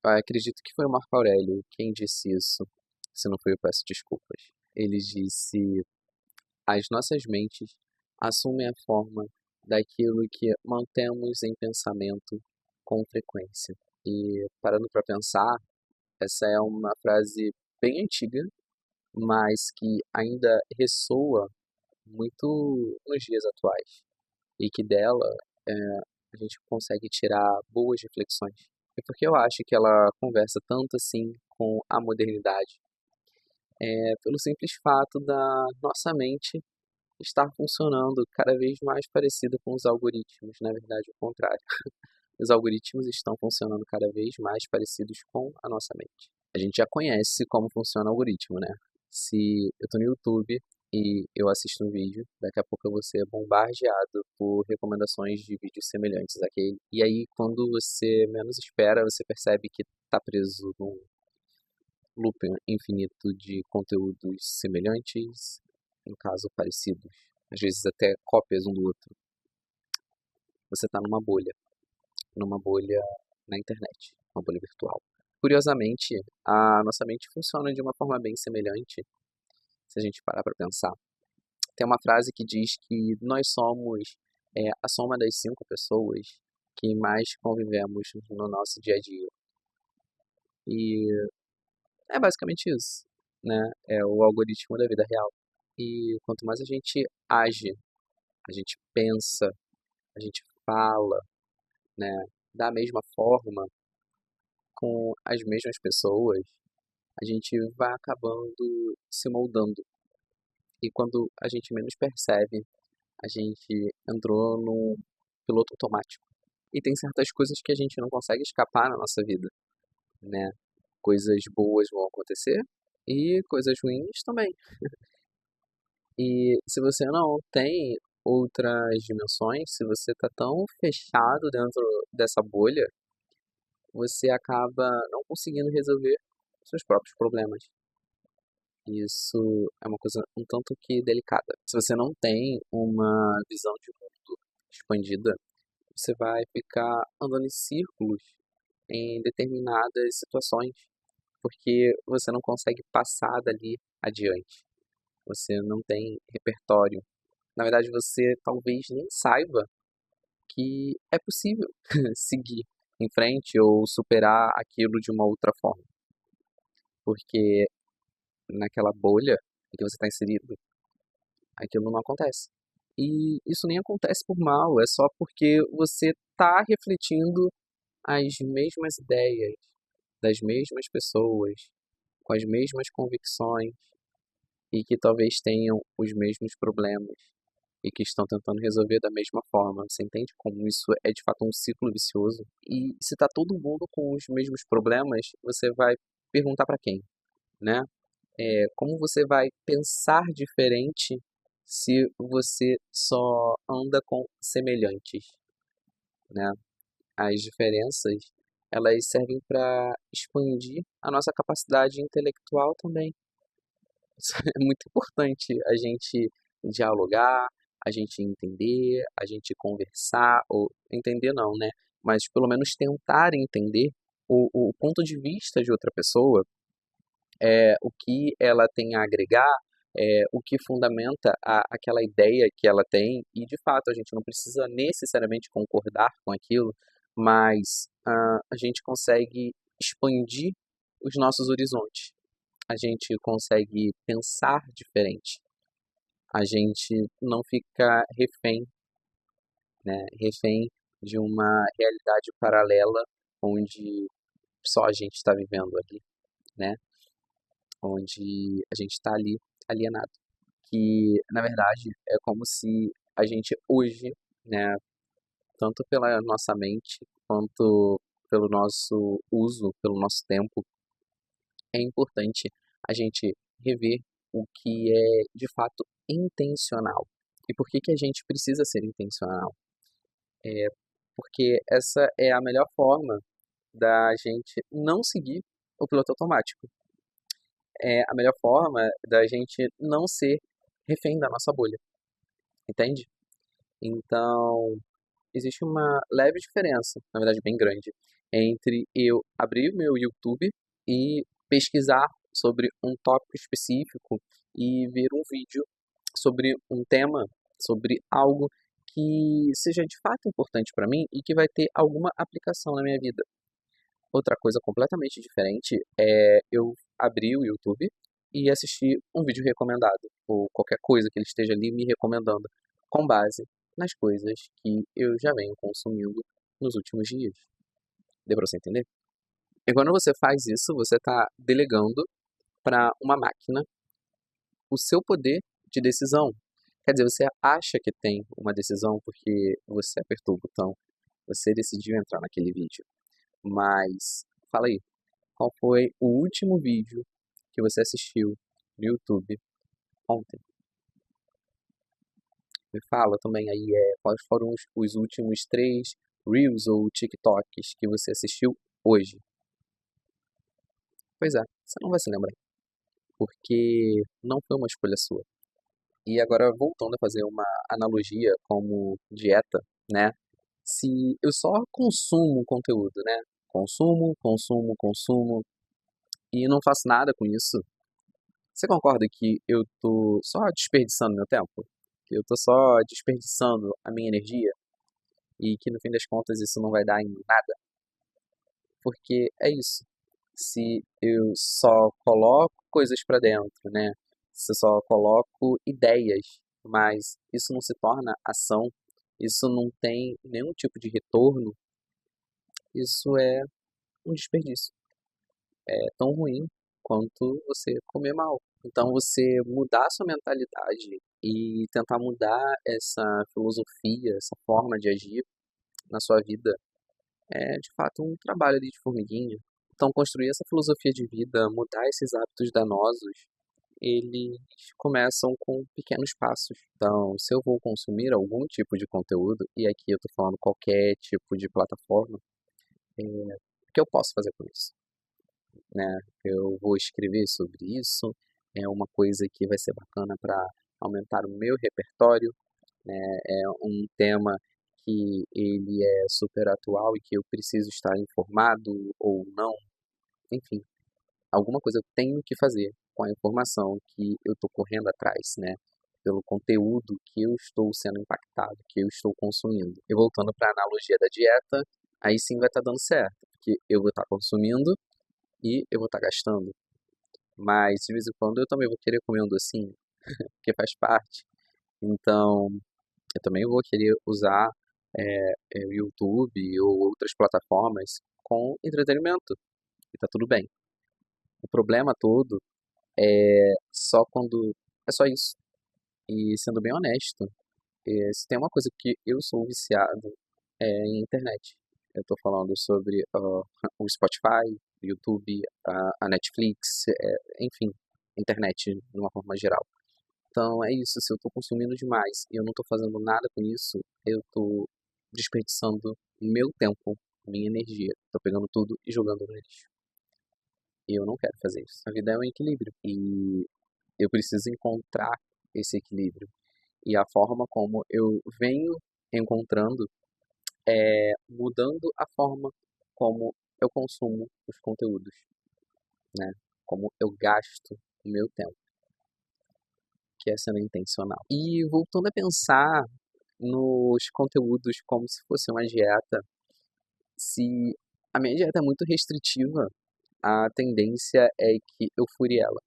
Acredito que foi o Marco Aurélio quem disse isso. Se não foi, eu peço desculpas. Ele disse: as nossas mentes assumem a forma daquilo que mantemos em pensamento com frequência. E parando para pensar, essa é uma frase bem antiga, mas que ainda ressoa muito nos dias atuais. E que dela a gente consegue tirar boas reflexões. E por que eu acho que ela conversa tanto assim com a modernidade? Pelo simples fato da nossa mente estar funcionando cada vez mais parecida com os algoritmos, na verdade, o contrário. Os algoritmos estão funcionando cada vez mais parecidos com a nossa mente. A gente já conhece como funciona o algoritmo, né? Se eu estou no YouTube e eu assisto um vídeo, daqui a pouco eu vou ser bombardeado por recomendações de vídeos semelhantes àquele. E aí, quando você menos espera, você percebe que está preso num loop infinito de conteúdos semelhantes, no caso parecidos, às vezes até cópias um do outro. Você está numa bolha na internet, uma bolha virtual. Curiosamente, a nossa mente funciona de uma forma bem semelhante, se a gente parar para pensar. Tem uma frase que diz que nós somos a soma das 5 pessoas que mais convivemos no nosso dia a dia. E é basicamente isso, né? É o algoritmo da vida real. E quanto mais a gente age, a gente pensa, a gente fala, né, da mesma forma, com as mesmas pessoas, a gente vai acabando se moldando. E quando a gente menos percebe, a gente entrou num piloto automático. E tem certas coisas que a gente não consegue escapar na nossa vida, né? Coisas boas vão acontecer e coisas ruins também. E se você não tem outras dimensões, se você está tão fechado dentro dessa bolha, você acaba não conseguindo resolver seus próprios problemas. Isso é uma coisa um tanto que delicada. Se você não tem uma visão de mundo expandida, você vai ficar andando em círculos em determinadas situações, porque você não consegue passar dali adiante. Você não tem repertório. Na verdade, você talvez nem saiba que é possível seguir em frente ou superar aquilo de uma outra forma, porque naquela bolha em que você está inserido, aquilo não acontece. E isso nem acontece por mal, é só porque você está refletindo as mesmas ideias das mesmas pessoas, com as mesmas convicções e que talvez tenham os mesmos problemas e que estão tentando resolver da mesma forma. Você entende como isso é de fato um ciclo vicioso? E se está todo mundo com os mesmos problemas, você vai perguntar para quem, né? Como você vai pensar diferente se você só anda com semelhantes, né? As diferenças, elas servem para expandir a nossa capacidade intelectual também. Isso é muito importante a gente dialogar, a gente entender, a gente conversar, ou entender não, né? Mas pelo menos tentar entender o ponto de vista de outra pessoa, o que ela tem a agregar, o que fundamenta aquela ideia que ela tem, e de fato a gente não precisa necessariamente concordar com aquilo, mas a gente consegue expandir os nossos horizontes, a gente consegue pensar diferente, a gente não fica refém, né, refém de uma realidade paralela onde só a gente está vivendo ali, né, onde a gente está ali alienado. Que, na verdade, é como se a gente hoje, né, tanto pela nossa mente quanto pelo nosso uso, pelo nosso tempo, é importante a gente rever o que é de fato intencional. E por que que a gente precisa ser intencional? É porque essa é a melhor forma da gente não seguir o piloto automático. É a melhor forma da gente não ser refém da nossa bolha, entende? Então, existe uma leve diferença, na verdade bem grande, entre eu abrir o meu YouTube e pesquisar sobre um tópico específico e ver um vídeo sobre um tema, sobre algo que seja de fato importante para mim e que vai ter alguma aplicação na minha vida. Outra coisa completamente diferente é eu abrir o YouTube e assistir um vídeo recomendado, ou qualquer coisa que ele esteja ali me recomendando, com base nas coisas que eu já venho consumindo nos últimos dias. Deu pra você entender? E quando você faz isso, você está delegando para uma máquina o seu poder de decisão. Quer dizer, você acha que tem uma decisão porque você apertou o botão, você decidiu entrar naquele vídeo. Mas, fala aí, qual foi o último vídeo que você assistiu no YouTube ontem? Me fala também aí quais foram os últimos 3 Reels ou TikToks que você assistiu hoje. Pois é, você não vai se lembrar, porque não foi uma escolha sua. E agora, voltando a fazer uma analogia como dieta, né? Se eu só consumo conteúdo, né? Consumo, consumo, consumo, e não faço nada com isso, você concorda que eu tô só desperdiçando meu tempo? Que eu tô só desperdiçando a minha energia? E que no fim das contas isso não vai dar em nada? Porque é isso. Se eu só coloco coisas para dentro, né? Se eu só coloco ideias, mas isso não se torna ação, isso não tem nenhum tipo de retorno, isso é um desperdício. É tão ruim quanto você comer mal. Então você mudar a sua mentalidade e tentar mudar essa filosofia, essa forma de agir na sua vida é de fato um trabalho ali de formiguinha. Então construir essa filosofia de vida, mudar esses hábitos danosos, eles começam com pequenos passos. Então, se eu vou consumir algum tipo de conteúdo, e aqui eu estou falando qualquer tipo de plataforma, o que eu posso fazer com isso? Né? Eu vou escrever sobre isso, é uma coisa que vai ser bacana para aumentar o meu repertório, né? É um tema que ele é super atual e que eu preciso estar informado ou não, enfim, alguma coisa eu tenho que fazer com a informação que eu estou correndo atrás, né? Pelo conteúdo que eu estou sendo impactado, que eu estou consumindo. E voltando para a analogia da dieta, aí sim vai estar dando certo, porque eu vou estar consumindo e eu vou estar gastando. Mas de vez em quando eu também vou querer comer um docinho, porque faz parte. Então, eu também vou querer usar o YouTube ou outras plataformas com entretenimento. E tá tudo bem. O problema todo é só quando é só isso. E sendo bem honesto, se tem uma coisa que eu sou viciado é em internet. Eu tô falando sobre o Spotify, o YouTube, a Netflix, enfim, internet de uma forma geral. Então é isso, se eu tô consumindo demais e eu não tô fazendo nada com isso, eu tô desperdiçando meu tempo, minha energia. Tô pegando tudo e jogando no lixo. E eu não quero fazer isso. A vida é um equilíbrio e eu preciso encontrar esse equilíbrio. E a forma como eu venho encontrando é mudando a forma como eu consumo os conteúdos, né? Como eu gasto o meu tempo, que é sendo intencional. E voltando a pensar nos conteúdos como se fosse uma dieta, se a minha dieta é muito restritiva, a tendência é que eu fure ela.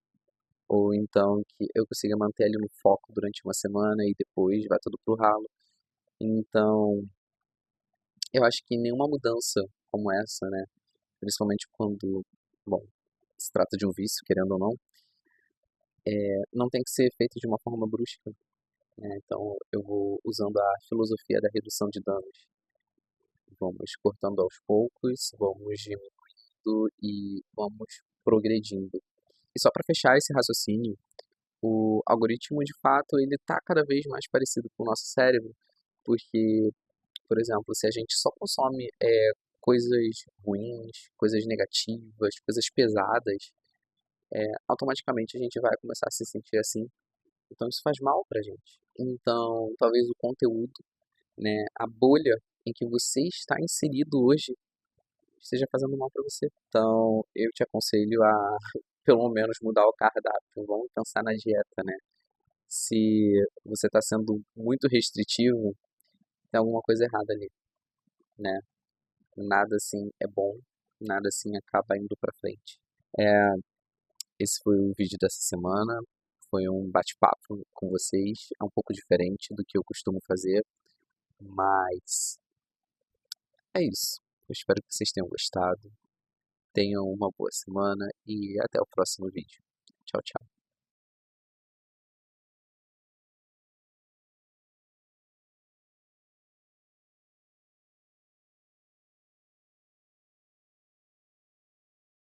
Ou então que eu consiga manter ali no foco durante uma semana e depois vai tudo pro ralo. Então, eu acho que nenhuma mudança como essa, né, principalmente quando, bom, se trata de um vício, querendo ou não, não tem que ser feita de uma forma brusca, né? Então, eu vou usando a filosofia da redução de danos. Vamos cortando aos poucos, vamos diminuindo e vamos progredindo. E só para fechar esse raciocínio, o algoritmo de fato ele está cada vez mais parecido com o nosso cérebro, porque, por exemplo, se a gente só consome coisas ruins, coisas negativas, coisas pesadas, automaticamente a gente vai começar a se sentir assim. Então isso faz mal pra gente. Então, talvez o conteúdo, né, a bolha em que você está inserido hoje esteja fazendo mal para você. Então, eu te aconselho a pelo menos mudar o cardápio. Vamos pensar na dieta, né? Se você está sendo muito restritivo, tem alguma coisa errada ali, né? Nada assim é bom, nada assim acaba indo para frente. É, esse foi o vídeo dessa semana. Foi um bate-papo com vocês. É um pouco diferente do que eu costumo fazer, mas é isso. Eu espero que vocês tenham gostado. Tenham uma boa semana e até o próximo vídeo. Tchau, tchau.